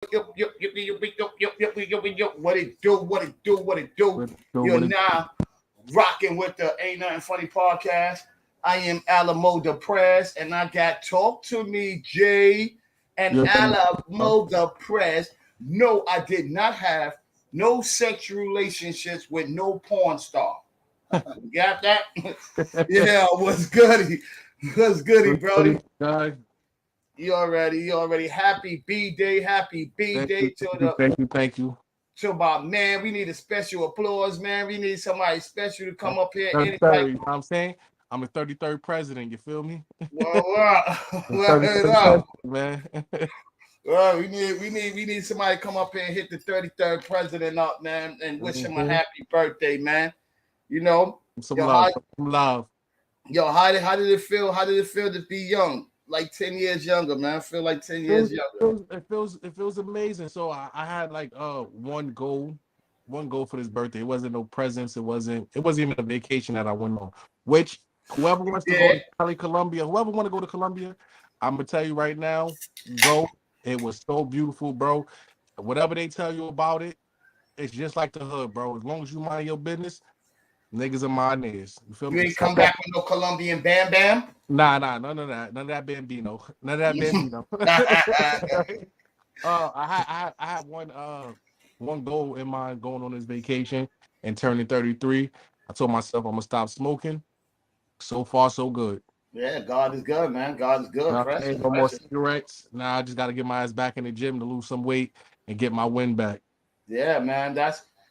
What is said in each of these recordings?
What it do? What it do? What it do? You're now rocking with the Ain't Nothing Funny podcast. I am Alamo Depressed, and I got Talk to Me, Jay, and Alamo Depressed. No, I did not have no sexual relationships with no porn star. You got that? Yeah, what's goody? What's goody, Brody? You already happy B day, happy B day Thank you. to my man. We need a special applause, man. We need somebody special to come up here. 33rd, you know what I'm saying? I'm the 33rd president, you feel me? Well, man. well, we need somebody to come up here and hit the 33rd president up, man, and wish him a happy birthday, man. You know, some love. Yo, how did it feel? How did it feel to be young? Like 10 years younger, man. I feel like 10 years younger. It feels amazing. So I had like one goal for this birthday. It wasn't no presents. It wasn't even a vacation that I went on. Which whoever wants to go to Colombia, whoever want to go to Colombia, I'm gonna tell you right now, go. It was so beautiful, bro. Whatever they tell you about it, it's just like the hood, bro. As long as you mind your business, niggas are my niggas. You feel me? You ain't come back with no Colombian Bam Bam? Nah, none of that Bambino. None of that Bambino. I had one goal in mind going on this vacation and turning 33. I told myself I'm gonna stop smoking. So far, so good. Yeah, God is good, man. God is good. No more cigarettes. Now I just gotta get my ass back in the gym to lose some weight and get my win back. Yeah, man.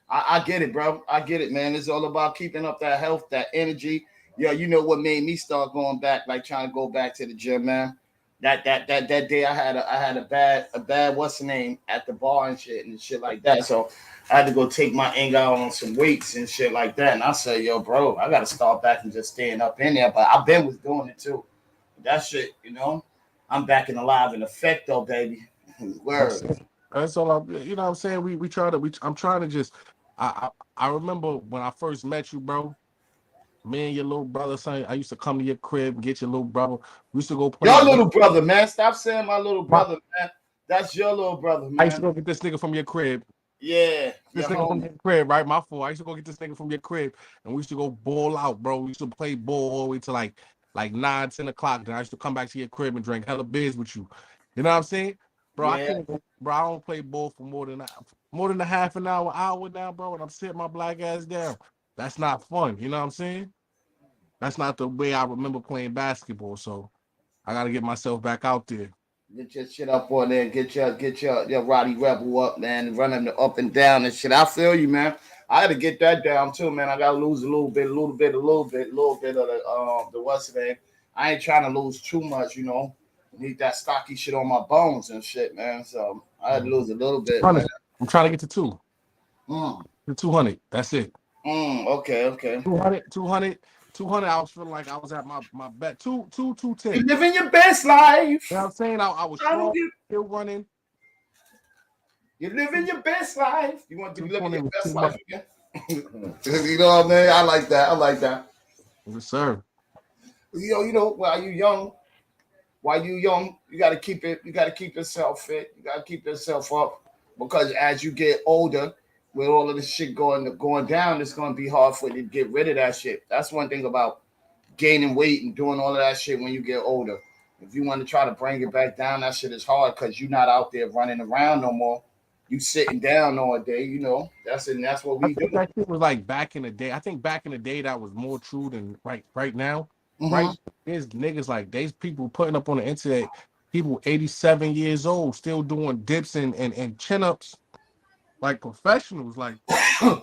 I get it, bro. I get it, man. It's all about keeping up that health, that energy. Yeah, you know what made me start going back, like trying to go back to the gym, man. That day I had a bad what's the name at the bar and shit like that. So I had to go take my anger out on some weights and shit like that. And I said, yo, bro, I gotta start back and just staying up in there. But I've been was doing it too. That shit, I'm back in alive in effect though, baby. Word. That's all you know what I'm saying? I'm trying to just I remember when I first met you, bro. Me and your little brother, son, I used to come to your crib and get your little brother. We used to go play. Your little brother, man. Stop saying my little brother, man. That's your little brother, man. I used to go get this nigga from your crib. Yeah. This nigga from your crib, right? My fault. I used to go get this nigga from your crib and we used to go ball out, bro. We used to play ball all the way to like 9, 10 o'clock. Then I used to come back to your crib and drink hella beers with you. You know what I'm saying? Bro, yeah. I don't play ball for more than a half an hour now, bro, and I'm sitting my black ass down. That's not fun. You know what I'm saying? That's not the way I remember playing basketball. So I got to get myself back out there. Get your shit up on there. Get your Roddy Rebel up, man. Running up and down and shit. I feel you, man. I had to get that down too, man. I got to lose a little bit of the what's the name. I ain't trying to lose too much, Need that stocky shit on my bones and shit, man. So I had to lose a little bit. Man. I'm trying to get to 2. To 200. That's it. Okay. 200, I was feeling like I was at my bet. 210. You living your best life. You know what I'm saying? I was strong, still running. You're living your best life. You want to be living your best life again? You know what I mean? I like that. Yes, sir. While you young, you gotta keep yourself fit. You gotta keep yourself up. Because as you get older, with all of this shit going down, it's gonna be hard for you to get rid of that shit. That's one thing about gaining weight and doing all of that shit when you get older. If you want to try to bring it back down, that shit is hard because you're not out there running around no more. You sitting down all day, That's what we do. That shit was like back in the day. I think back in the day that was more true than right now. Mm-hmm. Right? There's niggas like there's people putting up on the internet, people 87 years old still doing dips and chin ups like professionals. Like yeah,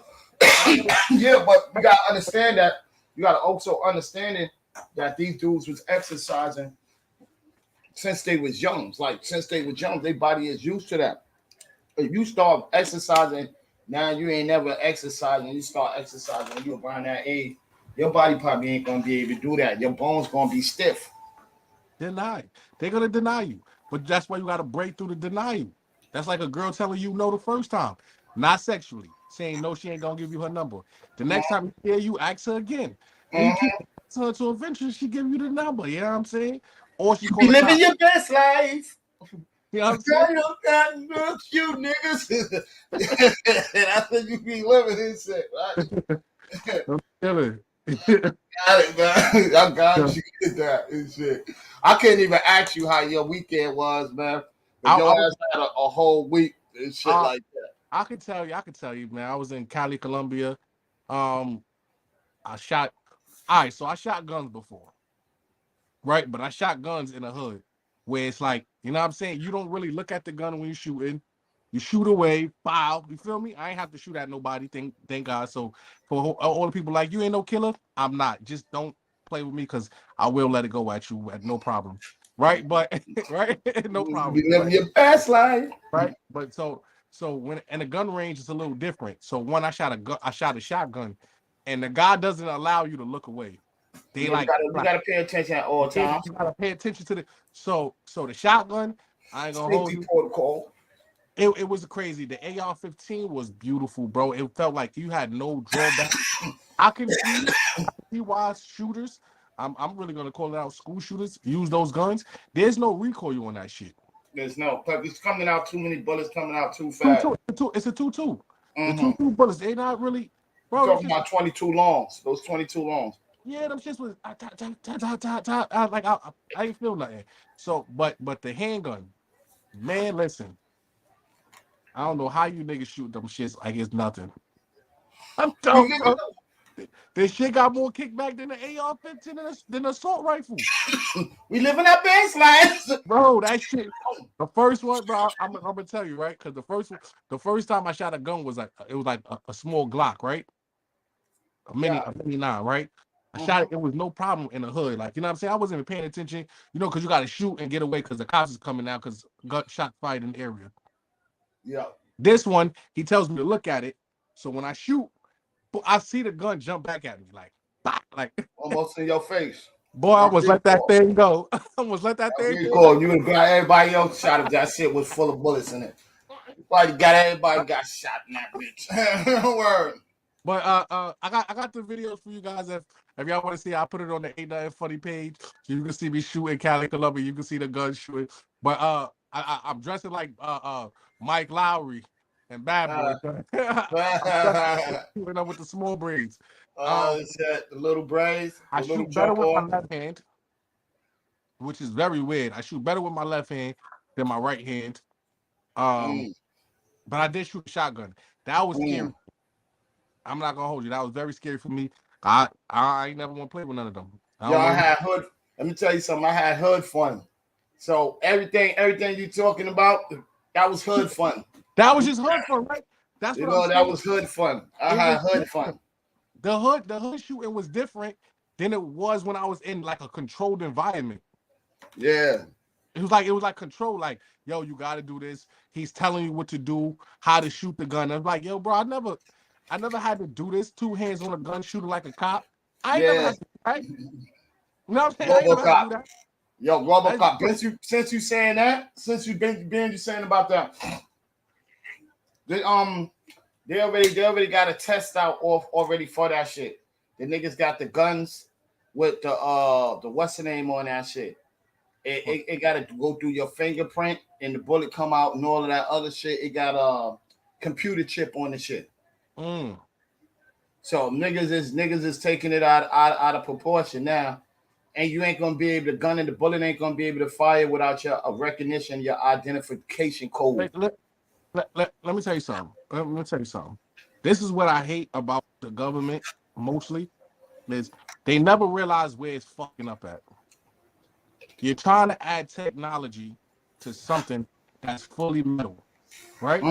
but you gotta understand that. You gotta also understand that these dudes was exercising since they was young. Since they was young, their body is used to that. If you start exercising now, you ain't never exercising. You start exercising when you around that age, your body probably ain't gonna be able to do that. Your bones gonna be stiff. Denied. They're gonna deny you, but that's why you gotta break through the denial. That's like a girl telling you no the first time, not sexually, saying no, she ain't gonna give you her number. The next time you hear you, ask her again. And you keep asking her to eventually she give you the number. You know what I'm saying? Or she be living your best life. You know what I'm saying? You got cute niggas. That's what you be living in shit, right? I'm feeling. Got it, man. I got you with that and shit. I couldn't even ask you how your weekend was, man. But your ass had a whole week and shit like that. I could tell you, man. I was in Cali, Colombia. I shot. All right, so I shot guns before, right? But I shot guns in a hood where it's like, you know what I'm saying? You don't really look at the gun when you're shooting. You shoot away, foul. You feel me? I ain't have to shoot at nobody. Thank God. So for all the people like, you ain't no killer. I'm not. Just don't play with me because I will let it go at you at no problem. Right? But right, no problem. You living your best life, right? But so when in a gun range it's a little different. So when I shot a shotgun, and the guy doesn't allow you to look away. They you gotta pay attention at all times. You gotta pay attention to the so the shotgun. I ain't gonna hold you. Protocol. It was crazy. The AR-15 was beautiful, bro. It felt like you had no drawback. I can see why shooters. I'm really gonna call it out. School shooters use those guns. There's no recoil on that shit. There's no, it's coming out too many bullets coming out too fast. It's a 2.2. The 2.2 bullets, they not really. Bro, talking about 22 longs. Those 22 longs. Yeah, them shits was like I ain't feel nothing. So, but the handgun, man, listen. I don't know how you niggas shoot them shits like it's nothing. I'm dumb, bro. This shit got more kickback than the AR-15 than the assault rifle. We live in that baseline, bro. That shit. The first one, bro. I'm gonna tell you, right? Because the first time I shot a gun was like a small Glock, right? A mini 9, right? I shot it. It was no problem in the hood. Like, you know what I'm saying? I wasn't even paying attention, you know, because you got to shoot and get away because the cops is coming out because gunshot fight in the area. Yeah. This one, he tells me to look at it. So when I shoot, I see the gun jump back at me, like almost in your face. Boy, I almost let that thing go. I almost let that thing go. You would got everybody else shot if that shit was full of bullets in it. Everybody got shot in that bitch. Word. But I got the videos for you guys. If y'all want to see, I put it on the Ain't Nothing Funny page. So you can see me shooting Cali, Colombia. You can see the gun shooting. But I'm dressing like Mike Lowry and Bad Boy. Shooting up with the small braids. The little braids. I shoot better with my left hand, which is very weird. I shoot better with my left hand than my right hand. But I did shoot a shotgun. That was scary. I'm not gonna hold you. That was very scary for me. I ain't never want to play with none of them. I had hood. Let me tell you something. I had hood fun. So everything you talking about, that was hood fun. That was just hood fun, right? That's what that was hood fun. I had hood fun. The hood shooting was different than it was when I was in like a controlled environment. Yeah. It was like control, like, yo, you gotta do this. He's telling you what to do, how to shoot the gun. I was like, yo, bro, I never had to do this. 2 hands on a gun shooting like a cop. I ain't never had to, right? You know what I'm saying? I ain't never had to do that. Yo, RoboCop, since you saying that, since you've been saying about that, they already got a test out already for that shit. The niggas got the guns with the what's the name on that shit. It got to go through your fingerprint and the bullet come out and all of that other shit. It got a computer chip on the shit. So niggas is taking it out of proportion now, and you ain't gonna be able to gun and the bullet ain't gonna be able to fire without your recognition, your identification code. Let me tell you something. This is what I hate about the government mostly is they never realize where it's fucking up at. You're trying to add technology to something that's fully metal, right?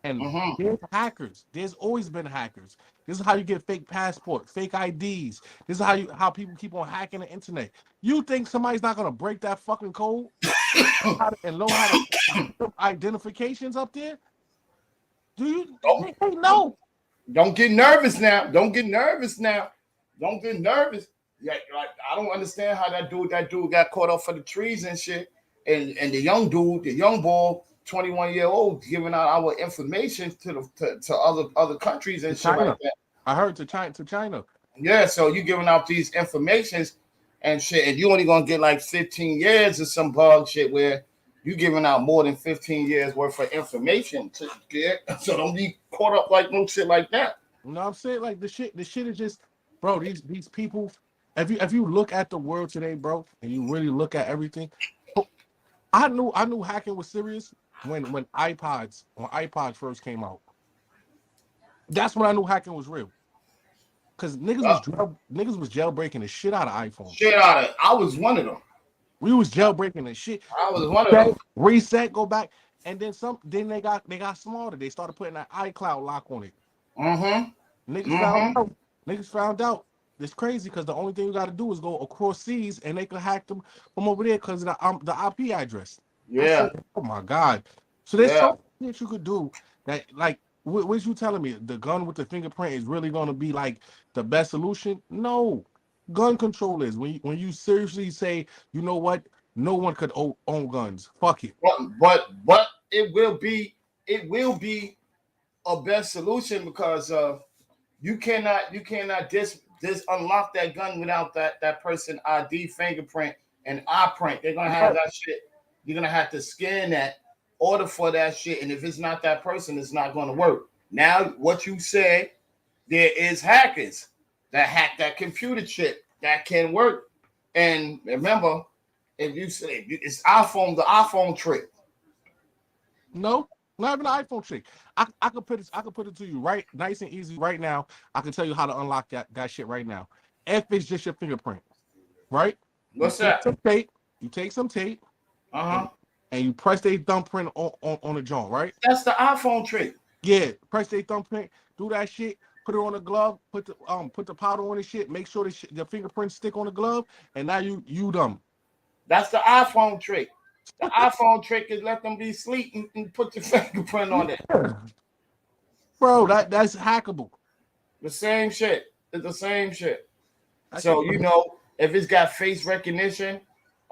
And there's hackers. There's always been hackers. This is how you get fake passport, fake IDs. This is how people keep on hacking the internet. You think somebody's not gonna break that fucking code and know how to put identifications up there? Do you? No. Don't get nervous now. Yeah, like, I don't understand how that dude got caught up for the trees and shit, and the young boy. 21-year-old giving out our information to other countries and shit like that. I heard to China. Yeah, so you giving out these informations and shit, and you only gonna get like 15 years or some bug shit where You giving out more than 15 years worth of information to get, so don't be caught up like no shit like that. You know what I'm saying? Like the shit is just, bro. These people. If you look at the world today, bro, and you really look at everything, I knew hacking was serious when iPods first came out. That's when I knew hacking was real. Cause niggas was jailbreaking the shit out of iPhones. Shit out of. I was one of them. We was jailbreaking the shit. I was one of them. Reset, go back, and then some. Then they got smarter. They started putting that iCloud lock on it. Niggas found out. It's crazy because the only thing you got to do is go across seas, and they can hack them from over there because of the IP address. Yeah. Said, oh my god. So there's so much you could do that, like, what you telling me? The gun with the fingerprint is really going to be like the best solution? No. Gun control is when you seriously say, you know what, no one could own guns. Fuck it. But it will be a best solution because you cannot dis unlock that gun without that person ID, fingerprint, and eye print. They're gonna have that shit. You're gonna have to scan that, order for that shit, and if it's not that person, it's not gonna work. Now, what you said, there is hackers that hack that computer chip that can work. And remember, if you say it's iPhone, the iPhone trick. No, not even an iPhone trick. I could put it to you right, nice and easy right now. I can tell you how to unlock that shit right now. If it's just your fingerprint, right? What's that? You take some tape, and you press their thumbprint on the joint, right? That's the iPhone trick. Yeah, press their thumbprint, do that shit, put it on the glove, put the powder on the shit, make sure the fingerprints stick on the glove, and now you dumb. That's the iPhone trick. The iPhone trick is let them be asleep and put your fingerprint on it. Bro, that's hackable. The same shit. It's the same shit. So, you know, if it's got face recognition,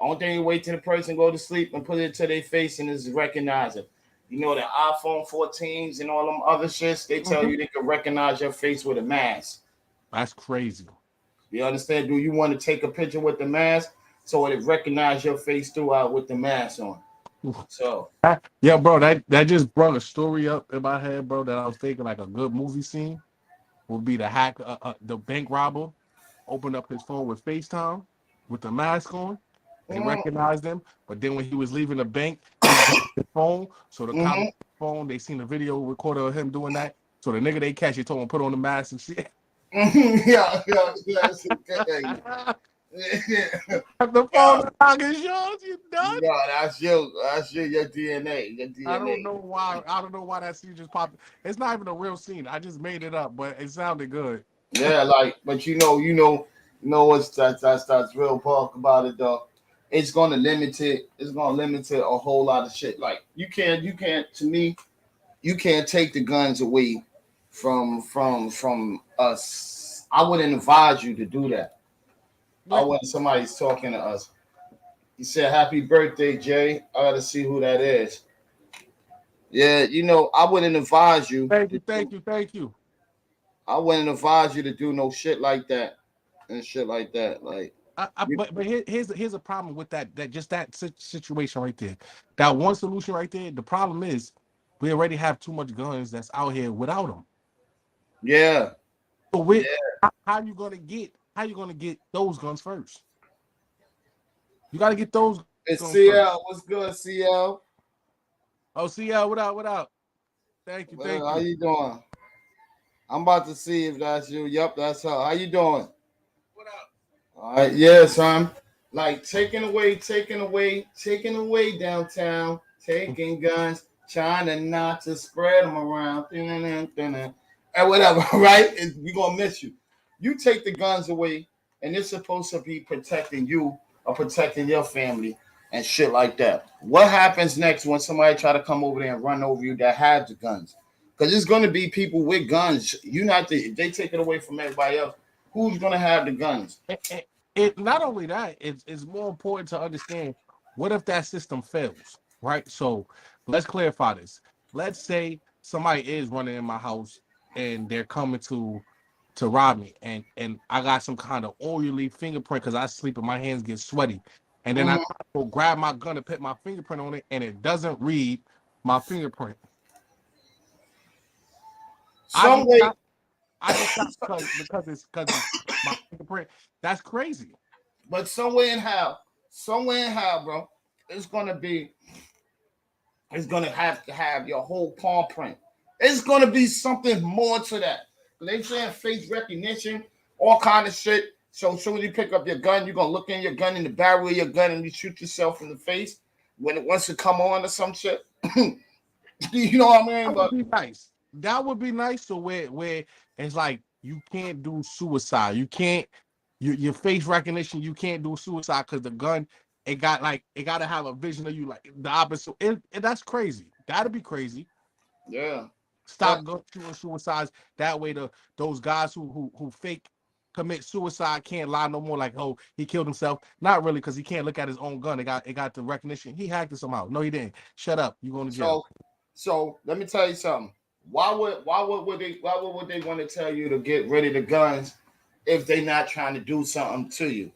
only thing you wait till the person go to sleep and put it to their face and it's recognizing. You know, the iPhone 14s and all them other shits, they tell you they can recognize your face with a mask. That's crazy. You understand? Do you want to take a picture with the mask so it recognize your face throughout with the mask on? So yeah, bro, that just brought a story up in my head, bro, that I was thinking like a good movie scene would be the the bank robber opened up his phone with FaceTime with the mask on. They recognized him, but then when he was leaving the bank, he got his phone. So the cop phone, they seen the video recorder of him doing that. So the nigga they catch, he told him put on the mask and shit. yeah. The phone is yours, you done? No, that's your DNA. Your DNA. I don't know why that scene just popped. It's not even a real scene. I just made it up, but it sounded good. Yeah, like, but you know what's that's real talk about it though. It's gonna limit it. It's gonna limit it a whole lot of shit. Like you can't. To me, you can't take the guns away from us. I wouldn't advise you to do that. When somebody's talking to us. He said, "Happy birthday, Jay." I gotta see who that is. Yeah, you know, I wouldn't advise you. Thank you. I wouldn't advise you to do no shit like that and shit like that. Like, but here's a problem with that situation right there. That one solution right there. The problem is we already have too much guns that's out here without them. Yeah. So how you gonna get those guns first? You gotta get those. It's CL. What's good, CL? Oh, CL, what up? Thank you. How you doing? I'm about to see if that's you. Yep, that's her. How you doing? What up? All right, yeah, son. Like taking away downtown, taking guns, trying not to spread them around, and whatever, right? We're gonna miss you. You take the guns away, and it's supposed to be protecting you or protecting your family and shit like that. What happens next when somebody try to come over there and run over you that have the guns? Because it's going to be people with guns. If they take it away from everybody else, who's going to have the guns? It not only that, it's more important to understand what if that system fails, right? So let's clarify this. Let's say somebody is running in my house and they're coming to rob me, and I got some kind of oily fingerprint because I sleep and my hands get sweaty, and then I try to go grab my gun and put my fingerprint on it, and it doesn't read my fingerprint. Some way, I get shot because it's my fingerprint. That's crazy. but somewhere in how, bro, it's gonna have to have your whole palm print. It's gonna be something more to that. They saying face recognition, all kind of shit. So soon as you pick up your gun, you're gonna look in your gun in the barrel of your gun and you shoot yourself in the face when it wants to come on or some shit. You know what I mean? That would be nice. That would be nice. So where it's like you can't do suicide. You can't your face recognition. You can't do suicide because the gun it got to have a vision of you like the opposite. That's crazy. That'd be crazy. Yeah. Stop going shooting suicides. That way those guys who fake commit suicide can't lie no more like, oh, he killed himself. Not really, because he can't look at his own gun. It got the recognition. He hacked it somehow. No, he didn't. Shut up. You going to jail. So let me tell you something. Why would they want to tell you to get rid of the guns if they not trying to do something to you?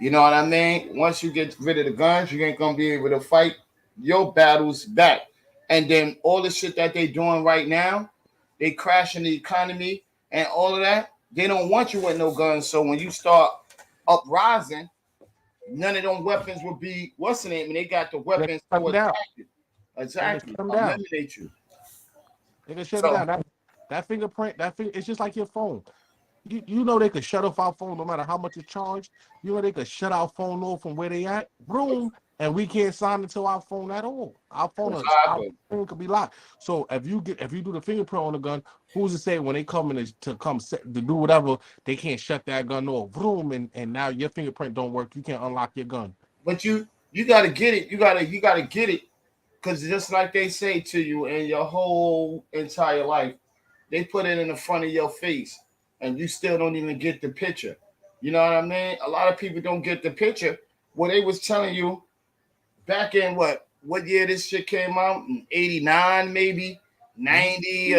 You know what I mean? Once you get rid of the guns, you ain't gonna be able to fight your battles back. And then all the shit that they doing right now, they crashing the economy and all of that. They don't want you with no guns. So when you start uprising, none of them weapons will be what's the name? And they got the weapons to attack you. Exactly. Eliminate you. They can shut it down. That fingerprint, it's just like your phone. You know they could shut off our phone no matter how much it's charged. You know they could shut our phone off from where they at. Boom. And we can't sign into our phone at all. Our phone could be locked. So if you do the fingerprint on the gun, who's to say when they come in to do whatever, they can't shut that gun off. Boom, and now your fingerprint don't work. You can't unlock your gun. But you gotta get it. You gotta get it. Because just like they say to you in your whole entire life, they put it in the front of your face and you still don't even get the picture. You know what I mean? A lot of people don't get the picture. What they was telling you back in what year this shit came out? In 89, maybe 90.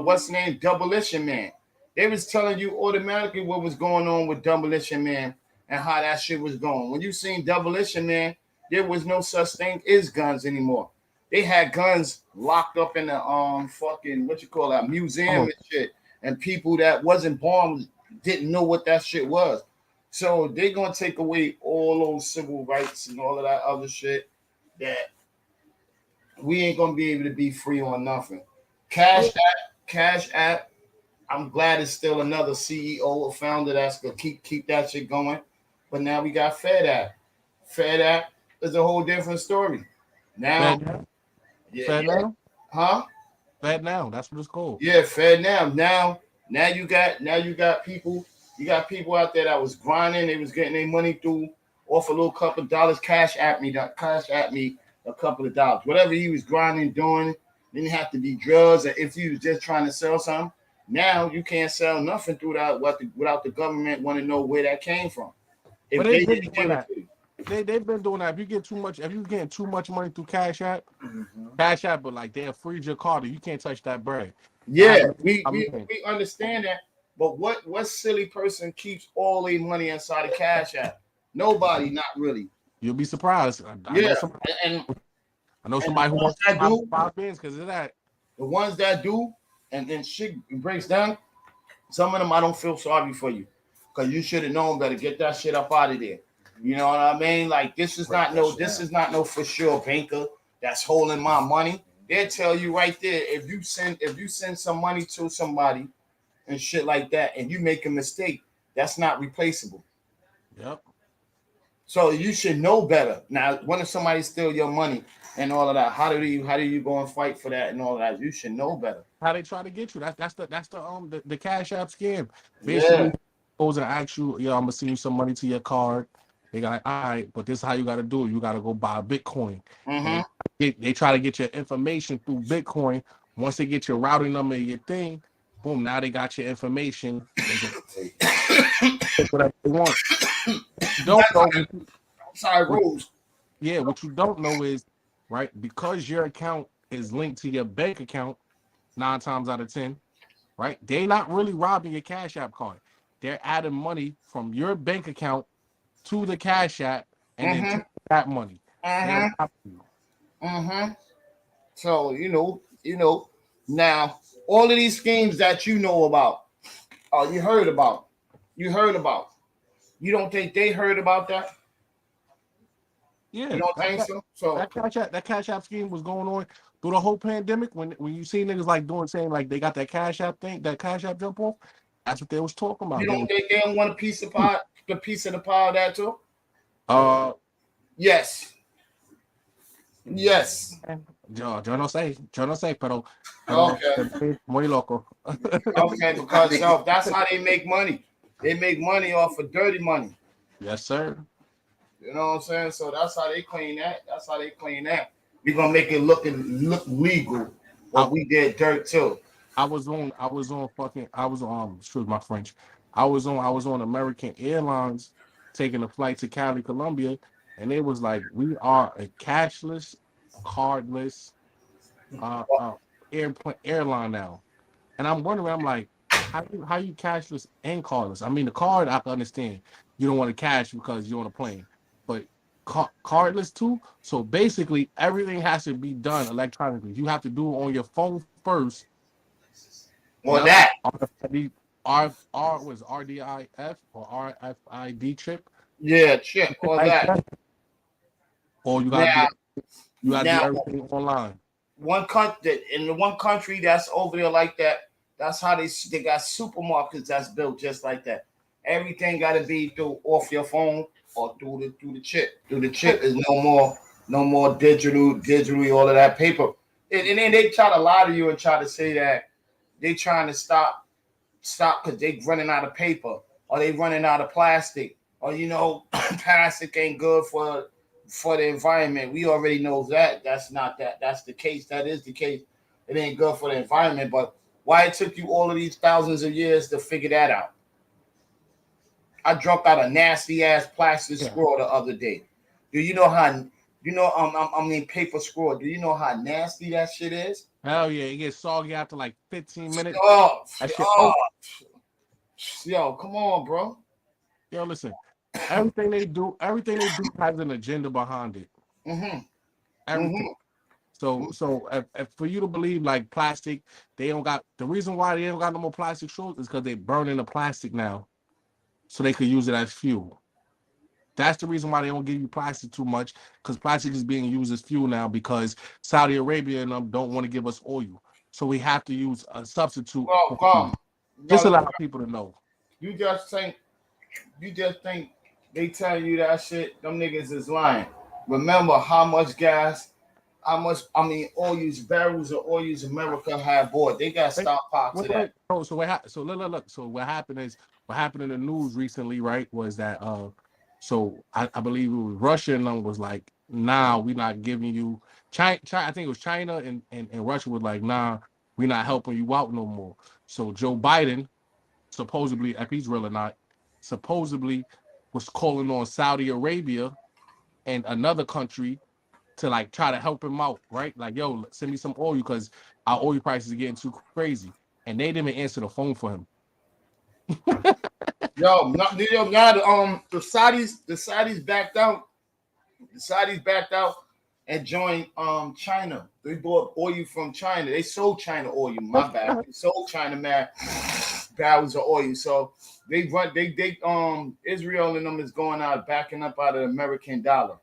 What's the name? Demolition Man. They was telling you automatically what was going on with Demolition Man and how that shit was going. When you seen Demolition Man, there was no such thing as guns anymore. They had guns locked up in the fucking museum and shit, and people that wasn't born didn't know what that shit was. So they gonna take away all those civil rights and all of that other shit that we ain't gonna be able to be free on nothing. Cash App. I'm glad it's still another CEO or founder that's gonna keep that shit going. But now we got Fed App. Fed App is a whole different story. Now, Fed now? Huh? Fed now. That's what it's called. Yeah, Fed now. Now you got people. You got people out there that was grinding. They was getting their money through off a little couple of dollars. Cash at me a couple of dollars. Whatever he was grinding, doing, didn't have to be drugs. Or if you was just trying to sell something, now you can't sell nothing through that without the government want to know where that came from. If they didn't give it to you. They've been doing that. If you're getting too much money through Cash App, but like they have freed your card, you can't touch that bread. Yeah, we understand that. But what silly person keeps all their money inside of Cash App? Nobody, not really. You'll be surprised. I know somebody who wants to do 5 bins because of that. The ones that do, and then shit breaks down. Some of them I don't feel sorry for you because you should have known better. Get that shit up out of there. You know what I mean? Like this is not no for sure banker that's holding my money. They'll tell you right there if you send some money to somebody and shit like that, and you make a mistake, that's not replaceable. Yep. So you should know better. Now, when somebody steal your money and all of that, how do you go and fight for that and all of that? You should know better. How they try to get you? That's the Cash App scam. Basically, goes and asks you, I'm gonna send you some money to your card. They got all right, but this is how you got to do it. You got to go buy Bitcoin. They try to get your information through Bitcoin. Once they get your routing number and your thing, boom, now they got your information. Whatever they want. Sorry, rules. Yeah, what you don't know is, right, because your account is linked to your bank account 9 times out of 10, right? They're not really robbing your Cash App card. They're adding money from your bank account to the Cash App and then that money. They Uh-huh. on top of you. Uh-huh. So now all of these schemes that you know about, you heard about. You heard about. You don't think they heard about that? You Yeah, don't think so? So that cash app scheme was going on through the whole pandemic. When you see niggas like saying like they got that cash app thing, that cash app jump off, that's what they was talking you about. don't think they don't want a piece of pie, the piece of the pie of that too? Uh, Yes. Yes. yo no sé, pero Okay. muy loco. Okay, because that's how they make money. They make money off of dirty money. Yes, sir. You know what I'm saying? So that's how they clean that. That's how they clean that. We're gonna make it look legal, but we did dirt too. I was on fucking I was on excuse my French. I was on American Airlines taking a flight to Cali, Colombia, and it was like we are a cashless, cardless uh airline now. And I'm wondering, I'm like, how you cashless and cardless? I mean, the card I can understand. You don't want to cash because you're on a plane, but cardless too. So basically, everything has to be done electronically. You have to do it on your phone first. Well, Yep. that. R was RDIF or RFID chip. Yeah, chip or that. Or you gotta Now, do everything online. one country in the one country that's over there like that. That's how they got supermarkets that's built just like that. Everything got to be through off your phone or through the chip. Through the chip is no more digitally all of that paper. And then they try to lie to you and try to say that they trying to stop because they running out of paper or they running out of plastic or plastic ain't good for the environment. We already know that that's not that. That's the case. That is the case. It ain't good for the environment. But why it took you all of these thousands of years to figure that out? I drunk out a nasty ass plastic straw the other day. Do you know how? I mean paper straw. Do you know how nasty that shit is? Hell yeah, it gets soggy after like 15 minutes. Yo, come on, bro. Yo, listen. Everything they do has an agenda behind it. Mm-hmm. Everything. Mm-hmm. So if for you to believe like plastic, they don't got the reason why they don't got no more plastic straws is because they burning the plastic now, so they could use it as fuel. That's the reason why they don't give you plastic too much, because plastic is being used as fuel now because Saudi Arabia and them don't want to give us oil. So we have to use a substitute. Just allow people to know. You just think they telling you that shit, them niggas is lying. Remember how much gas, oil use barrels of oil use America had bought. They got stockpiles of that. So what happened in the news recently, right, was that so I believe it was Russia and them was like, nah, we're not giving you China, I think it was China and Russia was like, nah, we're not helping you out no more. So Joe Biden, supposedly, if he's real or not, supposedly was calling on Saudi Arabia and another country to like try to help him out, right? Like, yo, send me some oil because our oil prices are getting too crazy. And they didn't even answer the phone for him. The Saudis backed out. The Saudis backed out and joined China. They bought oil from China. They sold China oil. My bad. They sold China barrels of oil. So they Israel and them is going out, backing up out of the American dollar.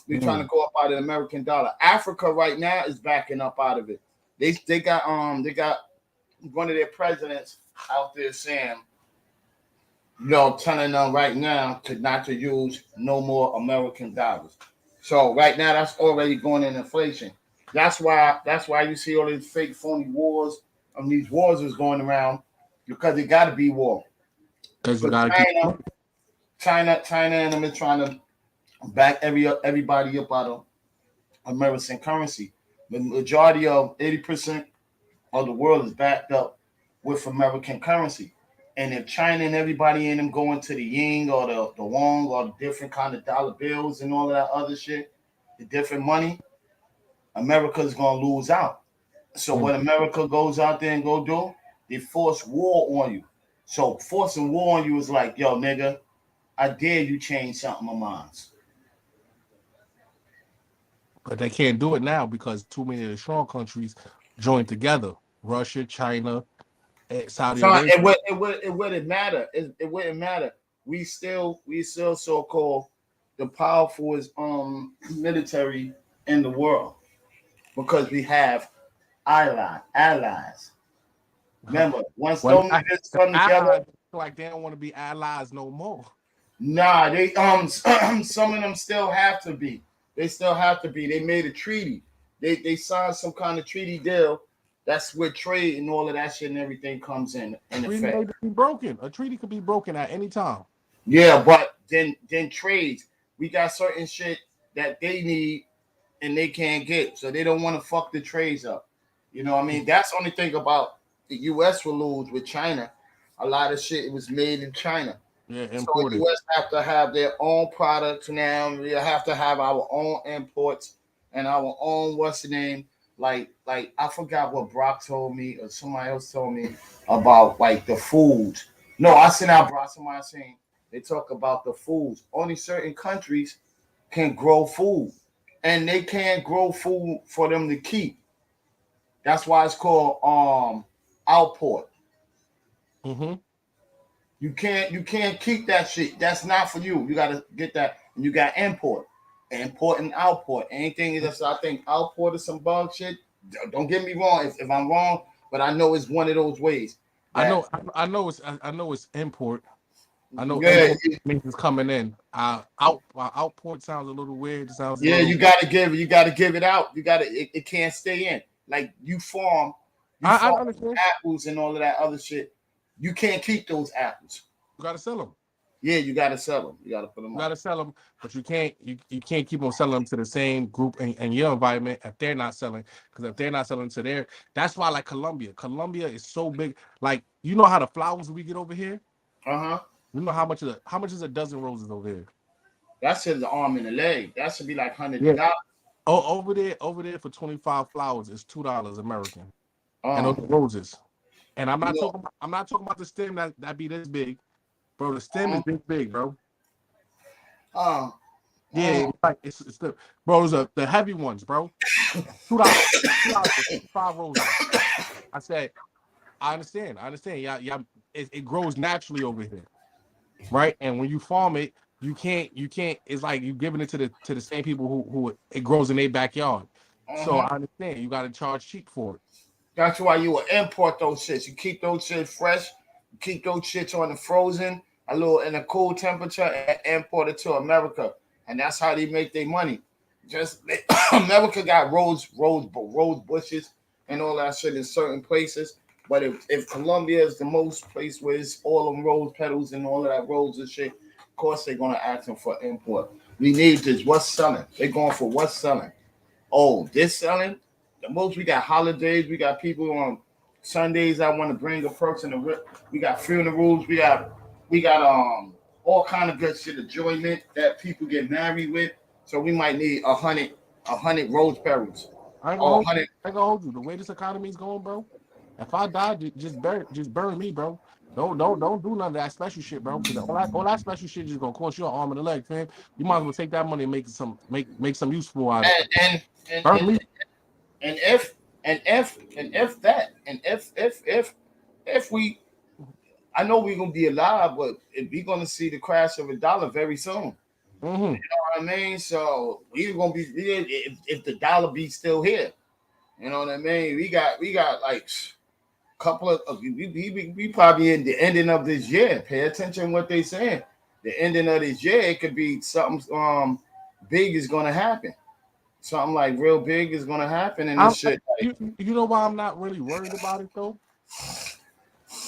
They're trying to go up out of the American dollar. Africa right now is backing up out of it. They got one of their presidents out there saying, telling them right now not to use no more American dollars. So right now that's already going in inflation. That's why you see all these fake phony wars. These wars is going around because it got to be war. Because China and them is trying to back everybody up out of American currency. The majority of 80% of the world is backed up with American currency. And if China and everybody in them going to the yin or the wong or the different kind of dollar bills and all of that other shit, the different money, America's gonna lose out. So what America goes out there and go do, they force war on you. So forcing war on you is like, yo, nigga, I dare you change something of mine. But they can't do it now because too many of the strong countries joined together. Russia, China, Saudi So Arabia. it wouldn't matter. It wouldn't matter. We still so called the powerful military in the world because we have allies. Remember, once Well, those niggas the come together, allies feel like they don't want to be allies no more. nah, they some of them still have to be. They still have to be. They made a treaty. They signed some kind of treaty deal. That's where trade and all of that shit and everything comes in Treaty effect. may be broken. A treaty could be broken at any time. Yeah, but then trades. We got certain shit that they need and they can't get, so they don't want to fuck the trades up. You know what I mean? That's the only thing about the U.S. will lose with China. A lot of shit was made in China. Yeah, So imported. U.S. have to have their own products now. We have to have our own imports and our own what's the name? Like I forgot what Brock told me or somebody else told me about like the foods. No, I sent out Brock somebody saying they talk about the foods. Only certain countries can grow food, and they can't grow food for them to keep. That's why it's called output. Mm-hmm. You can't keep that shit. That's not for you. You gotta get that. And you got import and output. Anything is I think output is some bug shit. Don't get me wrong if I'm wrong, but I know it's one of those ways. I That know. I know. I know it's import. I know yeah, import means it's coming in. Outport sounds a little weird. It sounds a yeah, little. you gotta give it out. It can't stay in. Like you I farm understand. apples and all of that other shit. You can't keep those apples. You gotta sell them. Yeah, you gotta sell them. You gotta put them You up. gotta sell them, but you can't. You can't keep on selling them to the same group in your environment if they're not selling. Because if they're not selling to their, that's why like Colombia. Colombia is so big. Like you know how the flowers we get over here. Uh-huh. You know how much is a dozen roses over here? That's just the arm and the leg. That should be like Yeah. $100. Oh, over there for 25 flowers is $2 American, and those Um, roses. And you know, I'm not talking about the stem that be this big, bro. The stem is um, this big, bro. um, Yeah, um, it's the bro. The heavy ones, bro. $2, $2 for 5 roses. I said, I understand. I understand. Yeah, yeah. It grows naturally over here, right? And when you farm it, you can't. It's like you giving it to the same people who it grows in their backyard. So uh-huh. I understand. You got to charge cheap for it. That's why you will import those shits. You keep those shits fresh, you keep those shits on the frozen, a little in a cool temperature, and import it to America. And that's how they make their money. Just America got rose bushes and all that shit in certain places. But if Colombia is the most place where it's all them rose petals and all of that rose and shit, of course they're gonna ask them for import. We need this. What's selling? They're going for what's selling. Oh, this selling? The most we got holidays. We got people on Sundays that want to bring a person to. We got funerals. We got all kind of good shit enjoyment that people get married with. So we might need a hundred rose petals I ain't gonna or hold, 100. I ain't gonna hold you. The way this economy is going, bro. If I die, just bury me, bro. Don't do none of that special shit, bro. Because all that special shit is gonna cost you an arm and a leg, fam. You might as well take that money and make some useful out of it. And and Burn and me. and if we, I know we're gonna be alive, but if we're gonna see the crash of a dollar very soon. Mm-hmm. What I mean? So we're gonna be if the dollar be still here. You know what I mean? We got like a couple of we probably in the ending of this year. Pay attention to what they saying. The ending of this year, it could be something big is gonna happen. Something like real big is gonna happen in this shit. Like, You know why I'm not really worried about it though,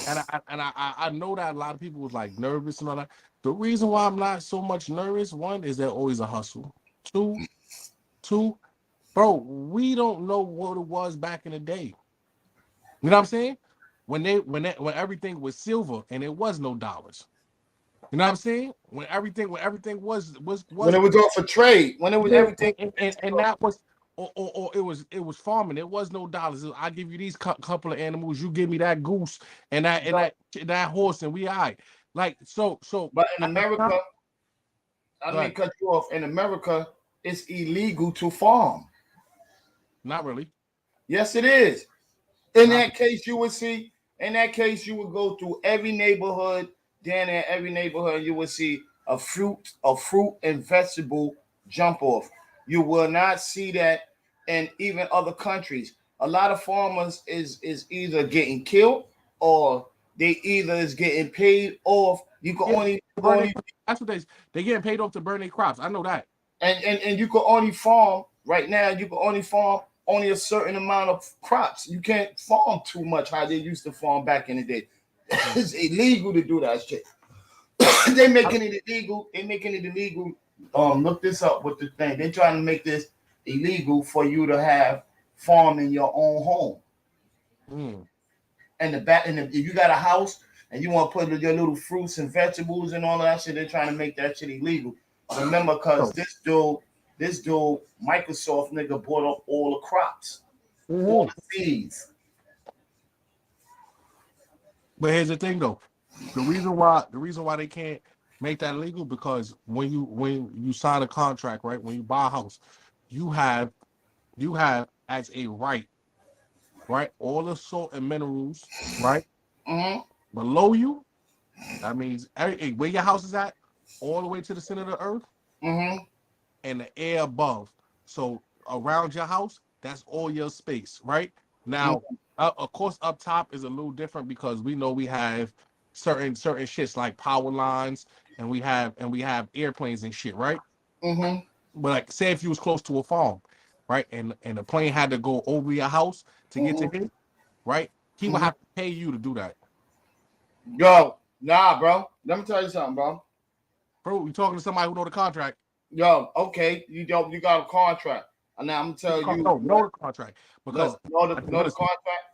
and I know that a lot of people was like nervous and all that. The reason why I'm not so much nervous, one is there always a hustle. Two, two, bro, we don't know what it was back in the day. You know what I'm saying? When everything was silver and it was no dollars. You know what I'm saying? When everything when was it was all for trade, when it was yeah, everything. and that was or it was farming. There was no dollars. I give you these couple of animals. You give me that goose and that horse, and we all right. Like so. But in At the time, America, I go don't mean ahead. cut you off. In America, it's illegal to farm. Not really. Yes, it is. In that case, you would see. In that case, you would go through every neighborhood, down there, every neighborhood, you would see a fruit and vegetable jump off. You will not see that in even other countries. A lot of farmers is either getting killed or they either is getting paid off. You can only That's what they getting paid off to burn their crops. I know that. and you can only farm right now. You can only farm only a certain amount of crops. You can't farm too much how they used to farm back in the day. It's illegal to do that shit. They making it illegal. They making it illegal. Look this up with the thing. They're trying to make this illegal for you to have farm in your own home. And the back, and if you got a house and you want to put your little fruits and vegetables and all of that shit, they're trying to make that shit illegal. Remember, because this dude, Microsoft nigga bought up all the crops, all the seeds. But here's the thing, though. The reason why they can't make that illegal, because when you sign a contract, right? When you buy a house, you have as a right, all the salt and minerals, right? Below you, that means where your house is at, all the way to the center of the earth, and the air above. So around your house, that's all your space, right? Now, of course, up top is a little different because we know we have certain shits like power lines, and we have airplanes and shit, right? But like, say if you was close to a farm, right, and the plane had to go over your house to get to him, right? He would have to pay you to do that. Yo, nah, bro. Let me tell you something, bro. Bro, you talking to somebody who know the contract? Yo, okay, you got a contract. And now I'm telling you, know the contract because know the contract.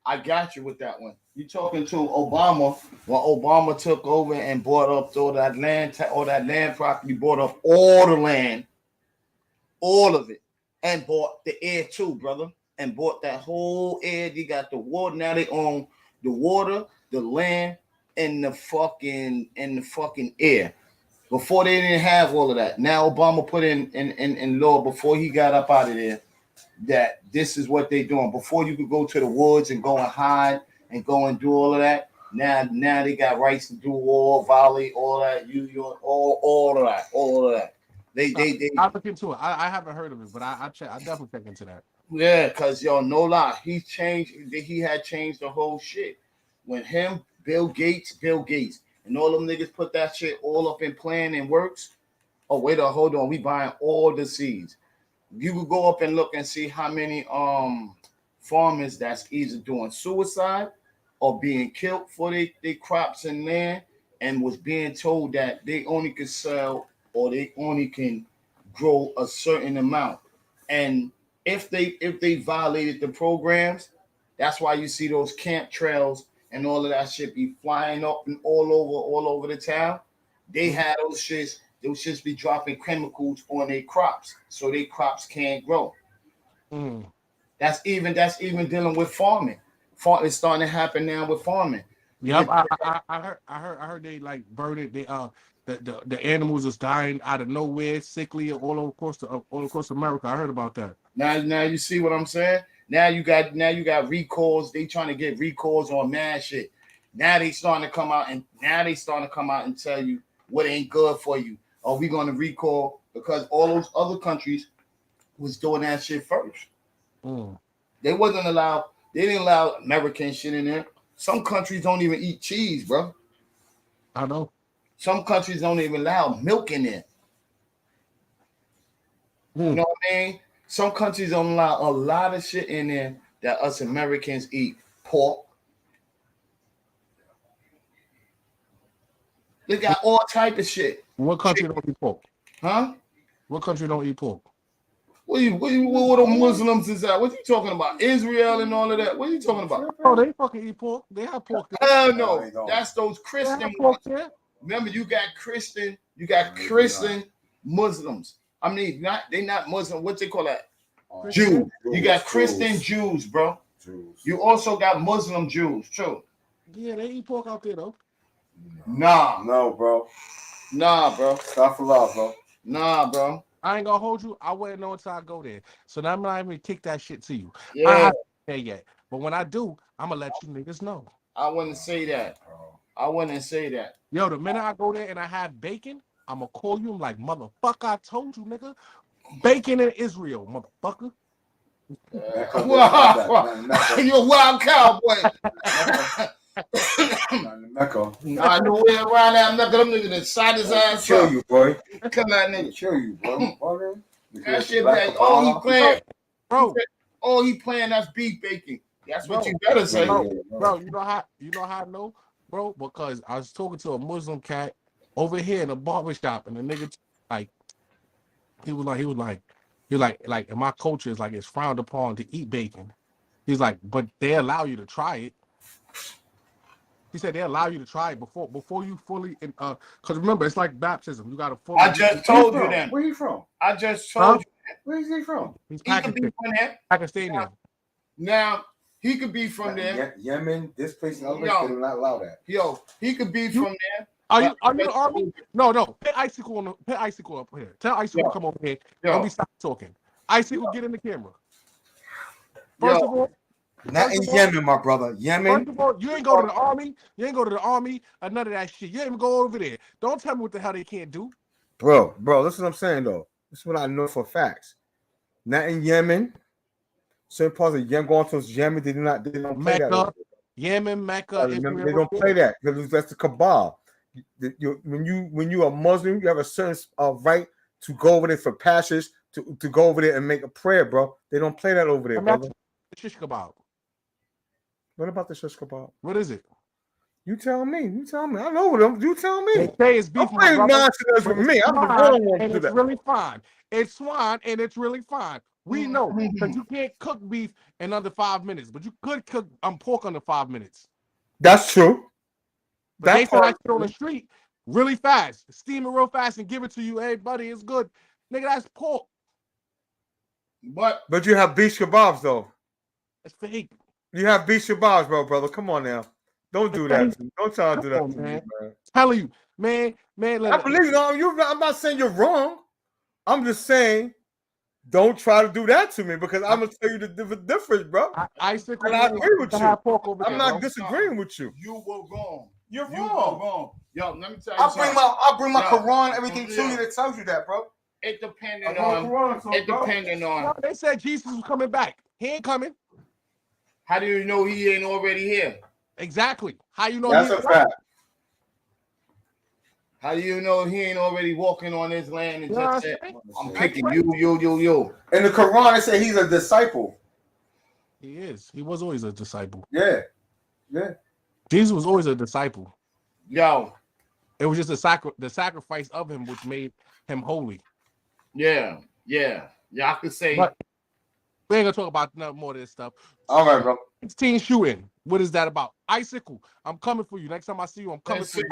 I got you with that one. You talking to Obama when Obama took over and bought up all that land property, bought up all the land, all of it, and bought the air too, brother, and bought that whole air. You got the water. Now they own the water, the land, and the fucking air. Before they didn't have all of that. Now Obama put in law before he got up out of there that this is what they're doing. Before you could go to the woods and go and hide and go and do all of that. Now they got rights to do all volley, all that, all of that. They I'll look into it. I haven't heard of it, but I definitely check into that. Yeah, because no lie, he had changed the whole shit. When him, Bill Gates, and all them niggas put that shit all up in plan and works. Oh, wait a hold on. We buying all the seeds. You could go up and look and see how many farmers that's either doing suicide or being killed for their crops and land, and was being told that they only can sell or they only can grow a certain amount. And if they violated the programs, that's why you see those camp trails and all of that shit be flying up and all over the town. They had those shits be dropping chemicals on their crops, so their crops can't grow. That's even dealing with farming. It's starting to happen now with farming. Yep, I heard they like burned it. They the animals is dying out of nowhere, sickly all across America. I heard about that. Now you see what I'm saying? Now you got recalls. They trying to get recalls on mad shit. Now they starting to come out and tell you what ain't good for you. Are we going to recall because all those other countries was doing that shit first. They wasn't allowed. They didn't allow American shit in there. Some countries don't even eat cheese, bro. I know. Some countries don't even allow milk in there. You know what I mean? Some countries don't allow a lot of shit in there that us Americans eat. Pork. They got all type of shit. What country don't eat pork? Huh? What country don't eat pork? What the Muslims is that? What you talking about? Israel and all of that? What are you talking about? Oh, they fucking eat pork. They have pork. Hell no. That's those Christian ones. Remember, you got Christian Muslims. I mean, they not Muslim. What they call that? Jews. You got Christian Jews, bro. You also got Muslim Jews, too. Yeah, they eat pork out there, though. Nah. No, bro. Nah, bro. Stop for love, bro. Nah, bro. I ain't gonna hold you. I wouldn't know until I go there. So now I'm not even kick that shit to you. I Yeah, haven't there yet. But when I do, I'm gonna let you niggas know. I wouldn't say that. I wouldn't say that. Yo, the minute I go there and I have bacon, I'm gonna call you. I'm like, motherfucker, I told you, nigga. Bacon in Israel, motherfucker. Wow. You're a wild cowboy. Mecca. I know where around there. I'm not gonna nigga that shot his ass Kill up. you, boy. Come on, nigga. Kill you, bro. That shit like, oh, he playing. Bro, Oh, he playing that's beef bacon. That's what Bro. you better say. bro, you know how I know, bro? Because I was talking to a Muslim cat over here in a barbershop, and the nigga like he was like in my culture is like it's frowned upon to eat bacon. He's like, but they allow you to try it. He said they allow you to try it before you fully because remember it's like baptism. You gotta fully. I just told you that. Where you from? I just told you. Where is he from? He's He could be from there. Pakistani. Now he could be from there. Yemen, this place and other Yo. places, they do not allow that. Yo, he could be from there. Are you in the army? No. Put Icicle up here. Tell Icicle Yo. to come over here. Yo. Don't be stop talking. Icicle, get in the camera. First of all, Not in Yemen, my brother. Yemen. first of all, you ain't go to the army. You ain't go to the army or none of that shit. You ain't even go over there. Don't tell me what the hell they can't do. Bro, this is what I'm saying though. This is what I know for facts. Not in Yemen. Certain parts of Yemen, going towards Yemen, they don't play Mecca, that. Yemen, Mecca. They don't play that because that's the cabal. When you are Muslim, you have a certain right to go over there for passage to go over there and make a prayer, bro. They don't play that over there, brother. Shish kebab. What about the shish kebab? What is it? You tell me. I know them. You tell me. They say it's beef. Don't play nonsense with me. I'm the wrong one to do that. It's really fine. It's swine and it's really fine. We know because you can't cook beef in under 5 minutes, but you could cook pork under 5 minutes. That's true. But they said I shit on the street really fast, steam it real fast, and give it to you. Hey, buddy, it's good, nigga. That's pork. But you have beef kebabs though. It's fake. You have beef kebabs, brother. Come on now. Don't do that. Don't try to do that to me, man. Telling you, man. I believe you. I'm not saying you're wrong. I'm just saying, don't try to do that to me because I'm gonna tell you the difference, bro. I agree with you. I'm not disagreeing with you. You were wrong. You're You wrong. were wrong. Yo, let me tell you something. I'll bring my No. Quran, everything to you that tells you that, bro. It depended on. They said Jesus was coming back. He ain't coming. How do you know he ain't already here? Exactly. How you know That's a fact. How do you know he ain't already walking on his land and just said, I'm picking you. In the Quran, it said he's a disciple. He is. He was always a disciple. Yeah. Jesus was always a disciple. Yo. It was just the sacrifice of him which made him holy. Yeah. I could say. But we ain't gonna talk about none more of this stuff. All right, bro. 16 shooting. What is that about? Icicle. I'm coming for you. Next time I see you, I'm coming for you.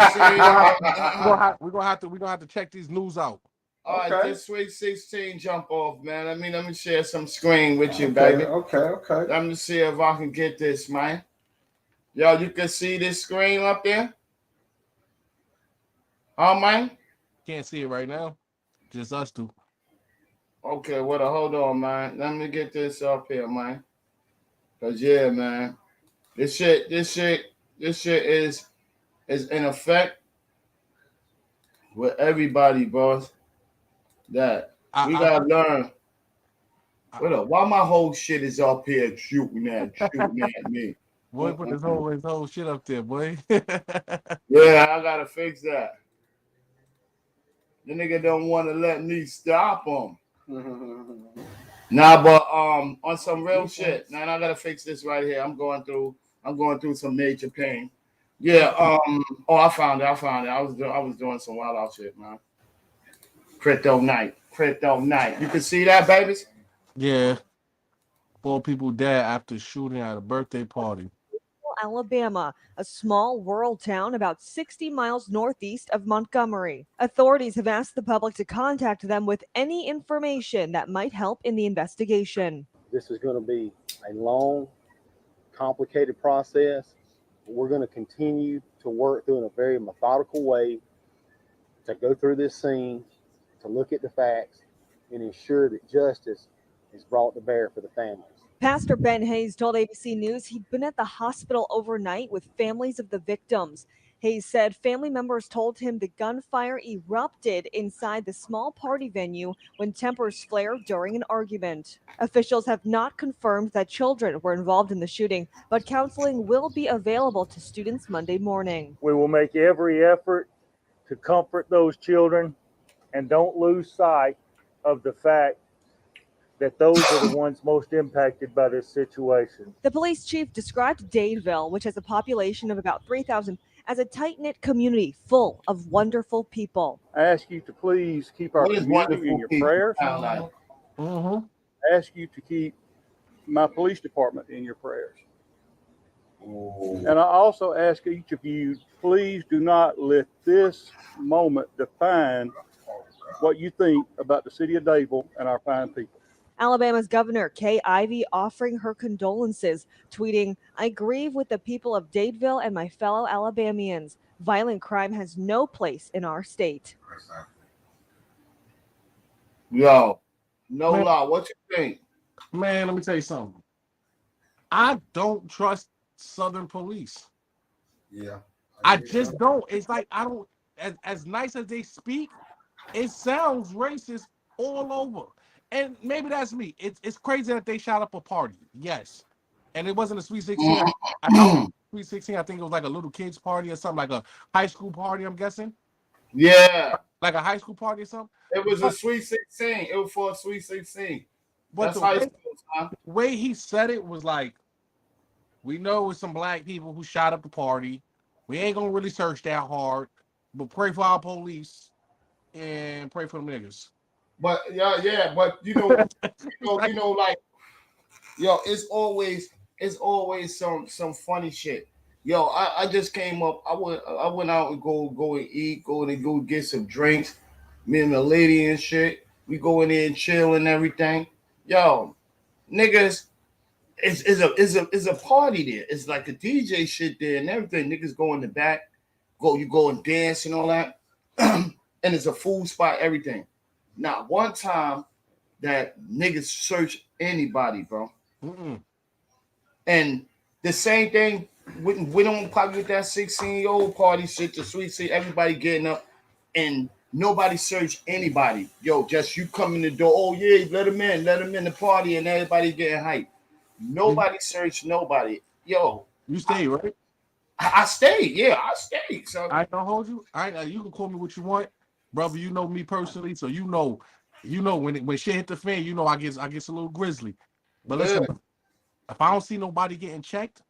We're gonna have to check these news out. All right, this Sweet 16 jump off, man. Let me share some screen with you, Okay, baby. okay. Let me see if I can get this, man. Yo, you can see this screen up there? Oh, man? Can't see it right now. Just us two. Okay, well, hold on, man. Let me get this up here, man. Cause yeah, man, this shit is in effect with everybody, boss. That we gotta learn. Why my whole shit is up here shooting at me? Boy, put his whole shit up there, boy. Yeah, I gotta fix that. The nigga don't want to let me stop him. Nah, but on some real shit. Now I gotta fix this right here. I'm going through some major pain. Yeah. I found it. I was doing some wild out shit, man. Crypto night. You can see that, babies? Yeah. 4 people dead after shooting at a birthday party. Alabama, a small rural town about 60 miles northeast of Montgomery. Authorities have asked the public to contact them with any information that might help in the investigation. This is going to be a long, complicated process. We're going to continue to work through in a very methodical way to go through this scene, to look at the facts, and ensure that justice is brought to bear for the families. Pastor Ben Hayes told ABC News he'd been at the hospital overnight with families of the victims. Hayes said family members told him the gunfire erupted inside the small party venue when tempers flared during an argument. Officials have not confirmed that children were involved in the shooting, but counseling will be available to students Monday morning. We will make every effort to comfort those children and don't lose sight of the fact that those are the ones most impacted by this situation. The police chief described Dadeville, which has a population of about 3,000, as a tight-knit community full of wonderful people. I ask you to please keep our What is community in wonderful your people prayers. sound like? I ask you to keep my police department in your prayers. And I also ask each of you, please do not let this moment define what you think about the city of Dadeville and our fine people. Alabama's Governor Kay Ivey offering her condolences, tweeting, "I grieve with the people of Dadeville and my fellow Alabamians. Violent crime has no place in our state." Yo, no Man. lie. What you think? Man, let me tell you something. I don't trust Southern police. Yeah. I just don't. It's like I don't. As nice as they speak, it sounds racist all over. And maybe that's me. It's crazy that they shot up a party. Yes, and it wasn't a Sweet 16. Sweet 16. I think it was like a little kids party or something, like a high school party. I'm guessing, Yeah, like a high school party or something. it was a Sweet 16. It was for a Sweet 16. But That's the high way, school, huh? the way he said it was like, we know it's some black people who shot up the party. We ain't gonna really search that hard, but pray for our police and pray for them niggas. But yeah, but like, yo, it's always some funny shit. Yo, I just came up. I went out and go and eat, go get some drinks. Me and the lady and shit. We go in there and chill and everything. Yo, niggas, it's a party there. It's like a DJ shit there and everything. Niggas go in the back, you go and dance and all that. And it's a food spot, everything. Not one time that niggas search anybody, bro. Mm-mm. And the same thing, we don't probably with that 16-year-old party shit, the sweet shit, everybody getting up and nobody search anybody. Yo, just you come in the door, oh yeah, let them in the party and everybody getting hyped. Nobody search nobody. Yo. You stay, right? I stayed, yeah, I stayed. So I ain't gonna hold you. You can call me what you want, brother. You know me personally, so you know when shit hit the fan, you know I get a little grizzly. But listen, if I don't see nobody getting checked,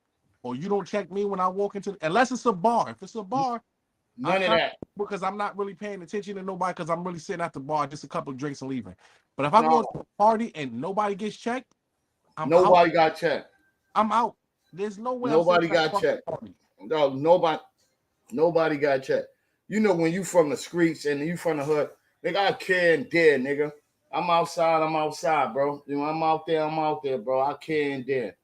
or you don't check me when I walk into, unless it's a bar. If it's a bar, none of that. Because I'm not really paying attention to nobody because I'm really sitting at the bar, just a couple of drinks and leaving. But if I go to a party and nobody gets checked, nobody got checked. I'm out. There's no way. Nobody got checked. No, nobody got checked. You know, when you from the streets and you from the hood, they got can dare, nigga. I'm outside, bro. You know, I'm out there, bro. I can dare.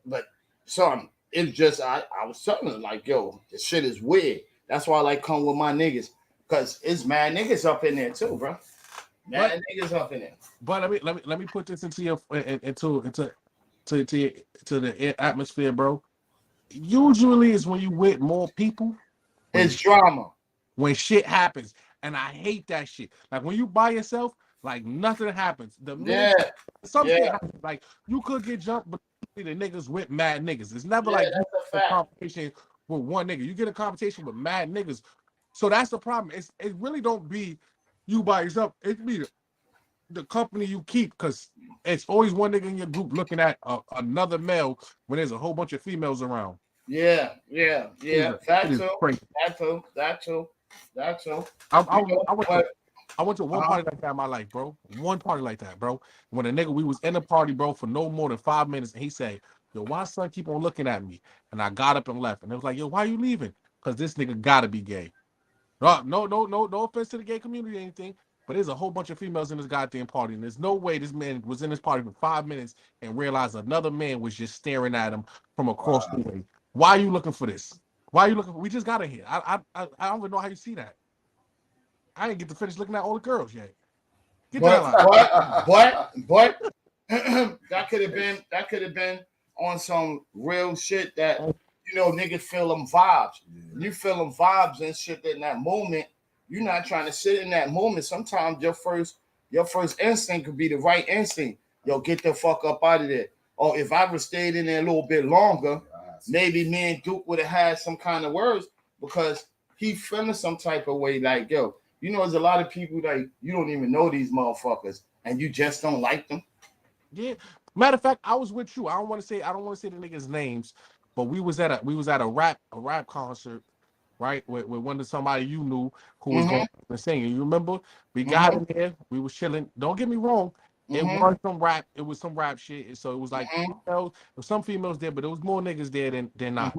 But son, it's just I was something like, yo, this shit is weird. That's why I like come with my niggas, cause it's mad niggas up in there too, bro. Mad niggas up in there. But let me put this into the atmosphere, bro. Usually it's when you with more people. It's drama. When shit happens. And I hate that shit. Like when you by yourself, like nothing happens. Shit happens. Like you could get jumped, but the niggas with mad niggas. It's never like you get a competition with one nigga. You get a competition with mad niggas. So that's the problem. It really don't be you by yourself. It be the company you keep, because it's always one nigga in your group looking at another male when there's a whole bunch of females around. Yeah. That too. I went to one party like that in my life, bro. One party like that, bro. When a nigga, we was in a party, bro, for no more than 5 minutes, and he said, yo, why son keep on looking at me? And I got up and left. And it was like, yo, why you leaving? Because this nigga gotta be gay. No offense to the gay community or anything, but there's a whole bunch of females in this goddamn party, and there's no way this man was in this party for 5 minutes and realized another man was just staring at him from across the way. Why are you looking for this? Why are you looking for? We just got in here. I don't even know how you see that. I didn't get to finish looking at all the girls yet. Get the hell out. But that could have been on some real shit that niggas feel them vibes. You feel them vibes and shit in that moment. You're not trying to sit in that moment. Sometimes your first instinct could be the right instinct. Yo, get the fuck up out of there. Or if I would stayed in there a little bit longer, maybe me and Duke would have had some kind of words because he feeling some type of way. Like, yo, there's a lot of people that you don't even know these motherfuckers, and you just don't like them. Yeah. Matter of fact, I was with you. I don't want to say the niggas' names, but we was at a rap concert, right? With one of somebody you knew who was going to sing. You remember? We got in there, we was chilling. Don't get me wrong. It was some rap shit. So it was like females, there was some females there, but there was more niggas there than not.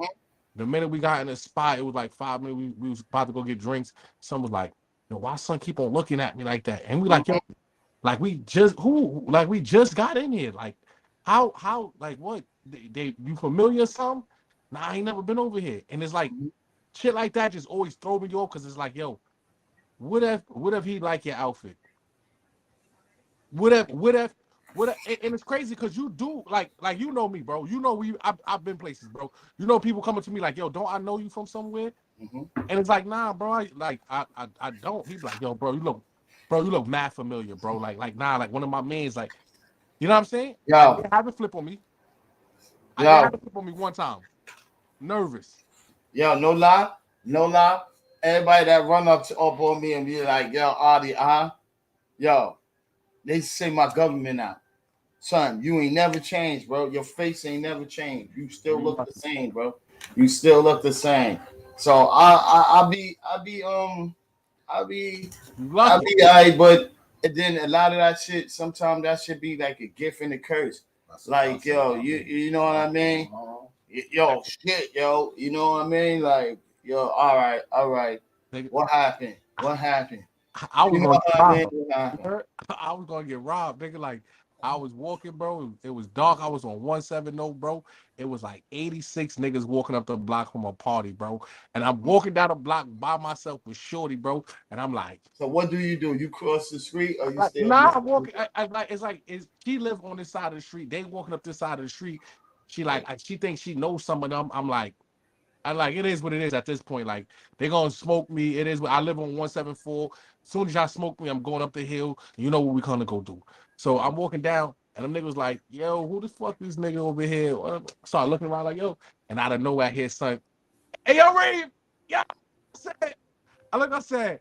The minute we got in the spot, it was like 5 minutes. We was about to go get drinks. Some was like, yo, why son keep on looking at me like that? And we like, yo, like we just got in here. Like, how like what? They you familiar or something? Nah, I ain't never been over here. And it's like shit like that just always throw me off because it's like, yo, what if he like your outfit? What if and it's crazy because you do like you know me, bro. You know I've been places, bro. You know people coming to me like, yo, don't I know you from somewhere? And it's like, nah, bro, I don't. He's like, yo, bro, you look mad familiar, bro. Like nah, like one of my mans, like, you know what I'm saying? Yo. I have a flip on me. I had a flip on me one time. Nervous. Yo, no lie. Everybody that run up on me and be like, yo, Adi, yo, they say my government out. Son, you ain't never changed, bro. Your face ain't never changed. You still look the same, bro. You still look the same. So I'll be all right, but then a lot of that shit, sometimes that should be like a gift and a curse. Like, yo, you know what I mean? Yo, shit, yo, you know what I mean? Like, yo, all right. What happened? I was gonna get robbed, nigga. Like, I was walking, bro. It was dark. I was on 170, bro. It was like 86 niggas walking up the block from a party, bro. And I'm walking down the block by myself with Shorty, bro. And I'm like, so what do? You cross the street or you stay? Nah, I'm walking. She live on this side of the street. They walking up this side of the street. She she thinks she knows some of them. I'm like, it is what it is at this point. Like, they gonna smoke me. It is what I live on 174. As soon as y'all smoke me, I'm going up the hill. You know what we gonna go do. So I'm walking down, and them niggas like, yo, who the fuck this nigga over here? Start looking around like, yo, and out of nowhere I hear son, hey yo, Reeve, yeah. I said,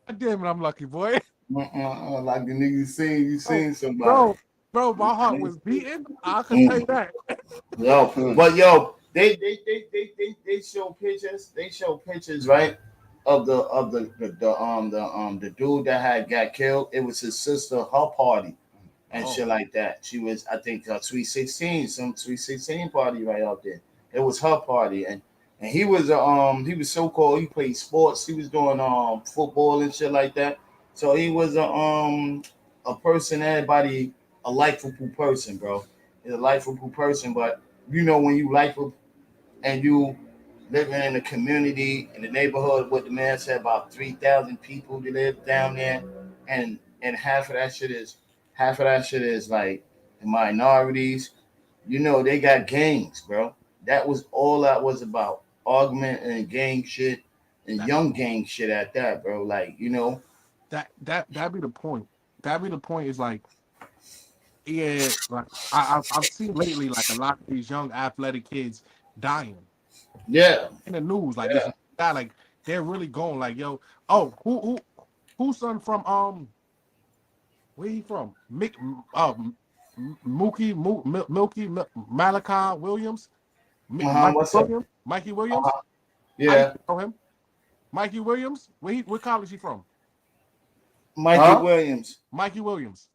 God damn it, I'm lucky, boy. Like the nigga you seen somebody. Bro, my heart was beating. I can tell you that. Yo, but yo, they show pictures. They show pictures, right? Of the dude that got killed. It was his sister, her party, and shit like that. She was, I think, Sweet 16, some Sweet 16 party right out there. It was her party, and he was so called. He played sports. He was doing football and shit like that. So he was a person. Everybody, a likable person, bro. He's a likable person, but when you likable and you living in a community in the neighborhood, what the man said, about 3,000 people that live down there, and half of that shit is like the minorities. They got gangs, bro. That was all that was about, argument and gang shit, and young gang shit at that, bro. Like, That'd be the point. That'd be the point. Is like, yeah, like I've seen lately, like a lot of these young athletic kids dying. Yeah, in the news, like this guy, like they're really going, like, yo, oh, who's son from where he from? Milky Malachi Williams, Mikey Williams. Yeah, know him. Mikey Williams. What college he from? Mikey Williams.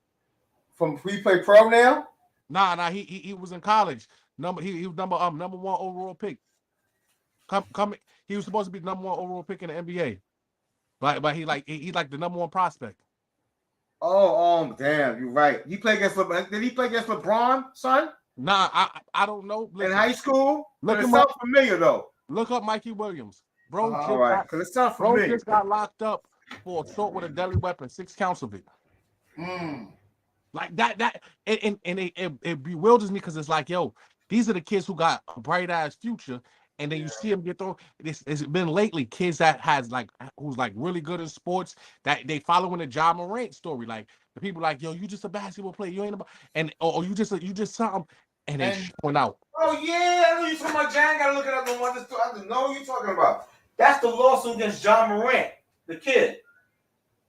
From he play pro now? Nah. He was in college. He was number one overall pick. He was supposed to be the number one overall pick in the NBA, but he's like the number one prospect. Oh, damn, you're right. He played against LeBron. Did he play against LeBron, son? Nah, I don't know. Listen, in high school? Look it sounds familiar though. Look up Mikey Williams, bro. All right, because it sounds familiar. Bro just got locked up for assault with a deadly weapon, 6 counts of it. Like that, and it bewilders me because it's like, yo, these are the kids who got a bright ass future, and then you see them get thrown. It's been lately kids that has like who's like really good in sports that they following the Ja Morant story. Like the people like, yo, you just a basketball player, you ain't about, and or you just something, and they showing out. Oh yeah, I know you talking about. Jan gotta look it up. I just know what you talking about. That's the lawsuit against John Morant, the kid.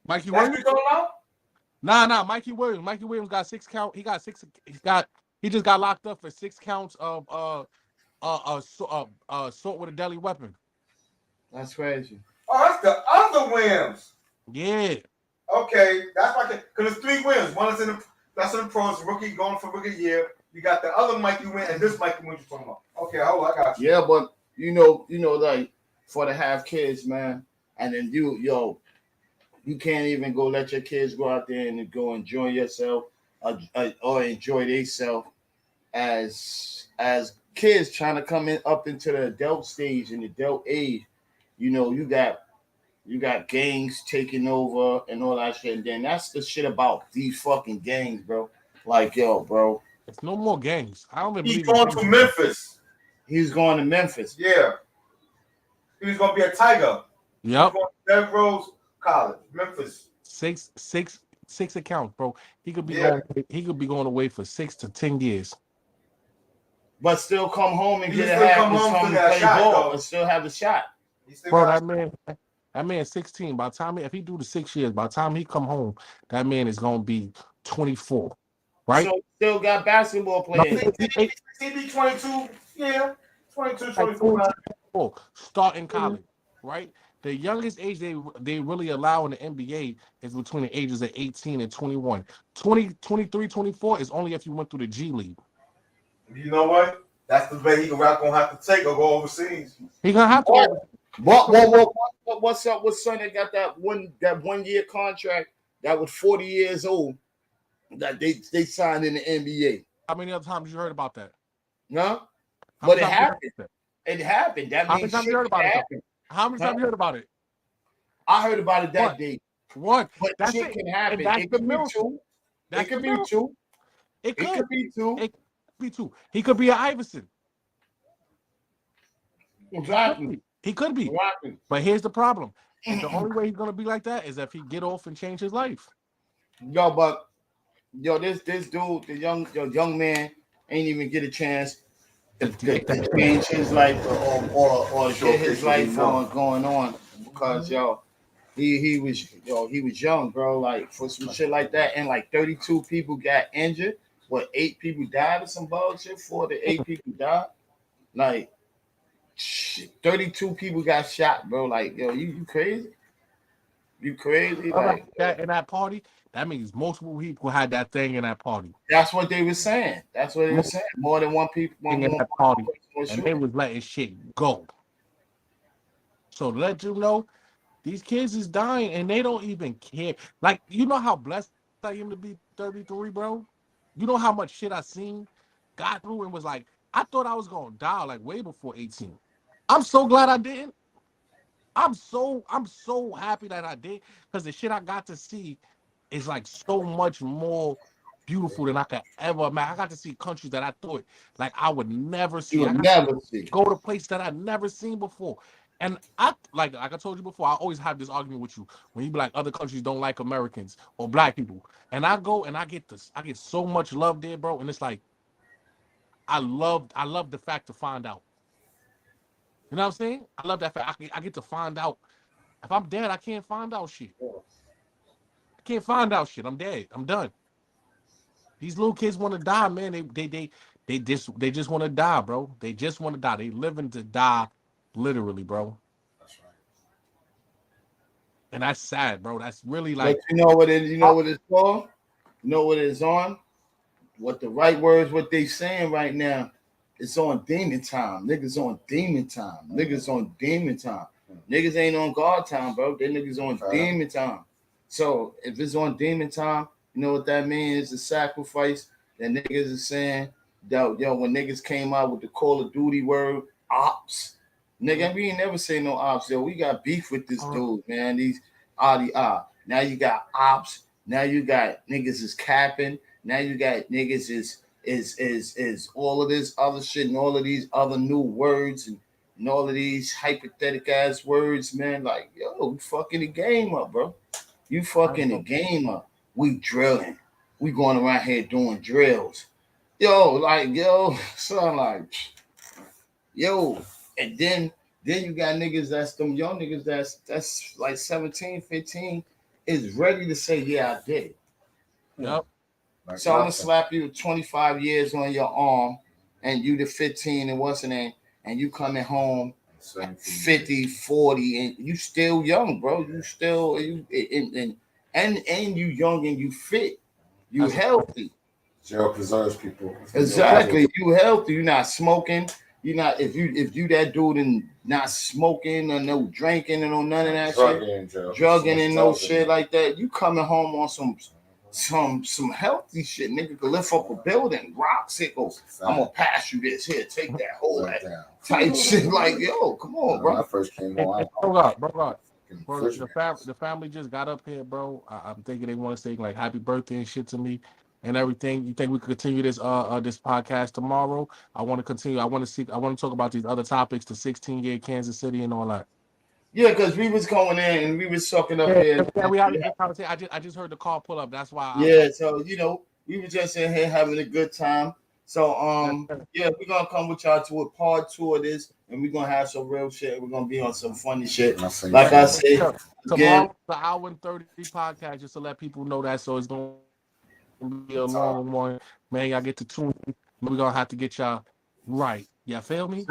Mikey That's Williams. what you talking about? Nah, Mikey Williams. Mikey Williams got 6 count. He just got locked up for 6 counts of assault with a deadly weapon. That's crazy. Oh, that's the other Williams. Yeah. Okay, that's like because there's 3 Williams. One is in the pros, rookie going for rookie year. You got the other Mikey Williams and this Mikey Williams you're talking about. Okay, I got you. Yeah, but you know, like for to have kids, man, and then you can't even go let your kids go out there and go enjoy yourself or enjoy themselves as kids trying to come up into the adult stage and adult age. You know, you got gangs taking over and all that shit. And then that's the shit about these fucking gangs, bro. Like, yo, bro. It's no more gangs. I don't even He's believe going to Memphis. He's going to Memphis. Yeah. He was going to be a Tiger. Yep. He's going to Derrick Rose College, Memphis. Six accounts, bro. He could be going away for 6 to 10 years. But still come home and He get a still half come and home come to that play shot, ball though. and still have a shot. Bro, that man 16. By the time if he do the 6 years, by the time he come home, that man is gonna be 24. Right? So still got basketball players. He be 22, yeah. 22, 24. Starting college, right? The youngest age they really allow in the NBA is between the ages of 18 and 21. 23, 24 is only if you went through the G League. You know what? That's the way gonna have to take or go overseas. He gonna have to. What's up with son that got that 1 year contract that was 40 years old that they signed in the NBA? How many other times you heard about that? No, but it happened. It happened. That How means many times you heard about it? How many times you heard about it? I heard about it that day. One. But that's shit can happen. It could be 2. It could be 2. It could be 2. It could be 2. He could be an Iverson. Exactly. He could be. Exactly. But here's the problem. And the only way he's gonna be like that is if he get off and change his life. This dude, the young man, ain't even get a chance to change his life or get his life going on because he was young, bro. Like for some shit like that, and like 32 people got injured. 8 people died or some bullshit? 4 to 8 people died. Like 32 people got shot, bro. Like, yo, you crazy? You crazy? Like that in that party, that means multiple people had that thing in that party. That's what they were saying. More than one people in that party, and they was letting shit go. So to let you know, these kids is dying and they don't even care. Like, you know how blessed I am to be 33, bro? You know how much shit I seen, got through, and was like, I thought I was gonna die like way before 18. I'm so glad I didn't. I'm so happy that I did, because the shit I got to see is like so much more beautiful than I could ever imagine. I got to see countries that I thought like I would never see. Go to places that I'd never seen before. And I like I told you before, I always have this argument with you when you be like other countries don't like Americans or black people. And I go and I get so much love there, bro. And it's like I love the fact to find out. You know what I'm saying? I love that fact. I get to find out. If I'm dead, I can't find out shit. I can't find out shit. I'm dead. I'm done. These little kids want to die, man. They just want to die, bro. They just want to die. They living to die, literally, bro. That's right. And that's sad, bro. That's really like. But you know what it? You know what it's for? You know what it's on? What the right words? What they saying right now? It's on demon time. Niggas on demon time. Niggas on demon time. Niggas ain't on God time, bro. They niggas on demon time. So if it's on demon time, you know what that means? It's a sacrifice that niggas is saying. When niggas came out with the Call of Duty word, ops. Nigga, we ain't never say no ops, yo. We got beef with this dude, man. These now you got ops. Now you got niggas is capping. Now you got niggas is all of this other shit and all of these other new words and all of these hypothetical ass words, man. Like, yo, you fucking the game up, bro. You fucking the game up. We drilling. We going around here doing drills. Yo, like, yo, son, like, yo. And then you got niggas that's them young niggas that's like 17, 15 is ready to say, yeah, I did it. Yep. Like So I'm gonna nothing. slap you with 25 years on your arm, and you the 15 and what's the name, and you coming home 50, 40, and you still young, bro. You still and you young and you fit. You That's a- healthy. Jail preserves people. Exactly. You healthy. You not smoking. You not if you that dude and not smoking or no drinking and no none of that shit. Drugging and no shit like that. You coming home on some healthy shit. Nigga could lift up a building, rock sickles. I'm gonna pass you this here. Take that whole that type shit. Like, yo, come on, bro. When I first came Bro, on, the family just got up here, bro. I'm thinking they want to say like happy birthday and shit to me and everything. You think we could continue this this podcast tomorrow? I want to continue. I want to talk about these other topics, the 16-year Kansas City and all that. Yeah, because we was going in and we was sucking up here. Yeah, we had a good conversation. I just heard the call pull up. That's why. So we were just in here having a good time. So we're gonna come with y'all to a part 2 of this, and we're gonna have some real shit. We're gonna be on some funny shit. Like I said, again, tomorrow the hour and 30 podcast, just to let people know that. So it's gonna be a long one, man. Y'all get to tune in. We're gonna have to get y'all right. Y'all feel me?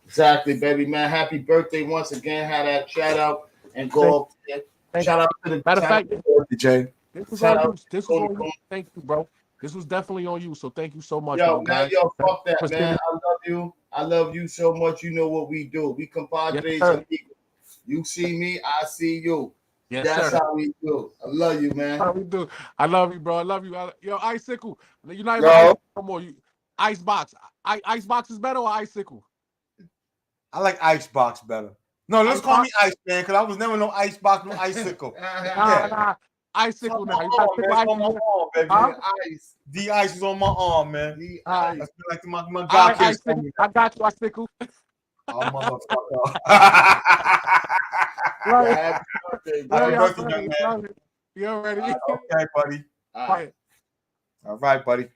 Exactly, baby, man. Happy birthday once again. Have that shout out and go up there. Shout out to the matter of fact, DJ. This was on you. This was on you. Thank you, bro. This was definitely on you. So thank you so much, yo, guys. Yo, fuck that, man. I love you. I love you so much. You know what we do. We compadres and people. You see me, I see you. Yes, that's sir. How we do. I love you, man. How we do. I love you, bro. I love you. Yo, Icicle. You're not even no more. Icebox. Icebox is better or Icicle? I like Icebox better. No, let's call me Ice Man because I was never no Icebox, no Icicle. Nah. Icicle now. You got on my arm, baby. Ice. The ice is on my arm, man. The ice. That's like my God kids. I got you, Icicle. Oh, motherfucker. Happy birthday, young man. You ready? Okay, buddy. All right. All right, buddy.